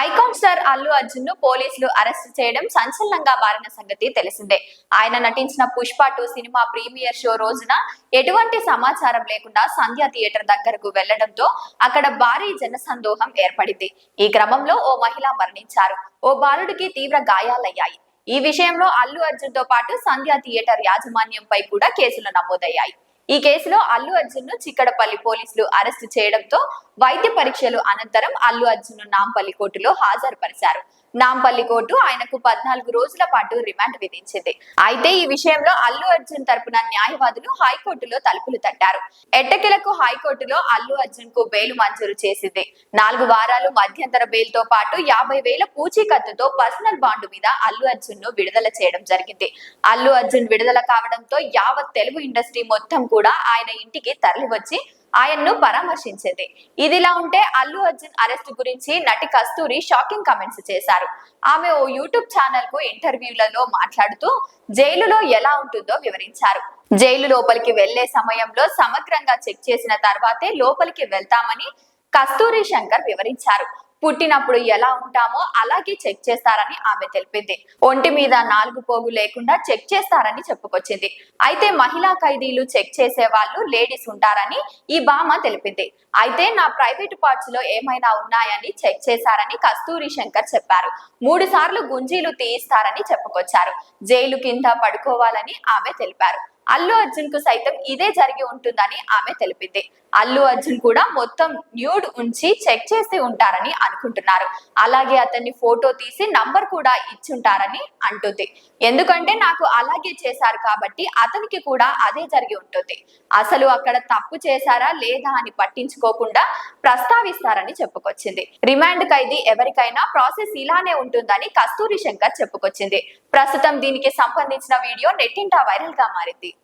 Icon star Allu Arjun ను పోలీసులు arrest చేయడం సంచలనంగా మారిన సంగతి తెలిసిందే. ఆయన నటించిన పుష్ప 2 సినిమా ప్రీమియర్ షో రోజున ఎటువంటి సమాచారం లేకుండా సంధ్య థియేటర్ దగ్గరకు వెళ్లడంతో అక్కడ భారీ జనసందోహం ఏర్పడింది. ఈ క్రమంలో ఓ మహిళ మరణించారు. ఓ బాలుడికి తీవ్ర గాయాలయ్యాయి. ఈ విషయంలో అల్లు అర్జున్ తో పాటు సంధ్య థియేటర్ యాజమాన్యంపై కూడా కేసులు నమోదయ్యాయి. ఈ కేసులో అల్లు అర్జున్ ను చిక్కడపల్లి పోలీసులు అరెస్టు చేయడంతో వైద్య పరీక్షలు అనంతరం అల్లు అర్జున్ ను నాంపల్లి కోర్టులో హాజరుపరిచారు. నాంపల్లి కోర్టు ఆయనకు 14 రోజుల పాటు రిమాండ్ విధించింది. అయితే ఈ విషయంలో అల్లు అర్జున్ తరపున న్యాయవాదులు హైకోర్టులో తలుపులు తట్టారు. ఎట్టకేలకు హైకోర్టులో అల్లు అర్జున్ కు బెయిల్ మంజూరు చేసింది. 4 వారాలు మధ్యంతర బెయిల్ తో పాటు 50,000 పూచీకత్తుతో పర్సనల్ బాండ్ మీద అల్లు అర్జున్ ను విడుదల చేయడం జరిగింది. అల్లు అర్జున్ విడుదల కావడంతో యావత్ తెలుగు ఇండస్ట్రీ మొత్తం కూడా ఆయన ఇంటికి తరలివచ్చి ఆయన్ను పరామర్శించింది. ఇదిలా ఉంటే అల్లు అర్జున్ అరెస్ట్ గురించి నటి కస్తూరి షాకింగ్ కామెంట్స్ చేశారు. ఆమె ఓ యూట్యూబ్ ఛానల్ కు ఇంటర్వ్యూలలో మాట్లాడుతూ జైలులో ఎలా ఉంటుందో వివరించారు. జైలు లోపలికి వెళ్లే సమయంలో సమగ్రంగా చెక్ చేసిన తర్వాతే లోపలికి వెళ్తామని కస్తూరి శంకర్ వివరించారు. పుట్టినప్పుడు ఎలా ఉంటామో అలాగే చెక్ చేస్తారని ఆమె తెలిపింది. ఒంటి మీద 4 పోగు లేకుండా చెక్ చేస్తారని చెప్పుకొచ్చింది. అయితే మహిళా ఖైదీలు చెక్ చేసే వాళ్ళు లేడీస్ ఉంటారని ఈ భామ తెలిపింది. అయితే నా ప్రైవేట్ పార్ట్స్ లో ఏమైనా ఉన్నాయని చెక్ చేశారని కస్తూరి శంకర్ చెప్పారు. 3 సార్లు గుంజీలు తీయిస్తారని చెప్పుకొచ్చారు. జైలు కింద పడుకోవాలని ఆమె తెలిపారు. అల్లు అర్జున్ కు సైతం ఇదే జరిగి ఉంటుందని ఆమె తెలిపింది. అల్లు అర్జున్ కూడా మొత్తం న్యూడ్ ఉంచి చెక్ చేసి ఉంటారని అనుకుంటున్నారు. అలాగే అతన్ని ఫోటో తీసి నంబర్ కూడా ఇచ్చుంటారని అంటుంది. ఎందుకంటే నాకు అలాగే చేశారు కాబట్టి అతనికి కూడా అదే జరిగి ఉంటుంది. అసలు అక్కడ తప్పు చేశారా లేదా అని పట్టించుకోకుండా ప్రస్తావిస్తారని చెప్పుకొచ్చింది. రిమాండ్ ఖైదీ ఎవరికైనా ప్రాసెస్ ఇలానే ఉంటుందని కస్తూరి శంకర్ చెప్పుకొచ్చింది. ప్రస్తుతం దీనికి సంబంధించిన వీడియో నెట్టింట వైరల్ గా మారింది.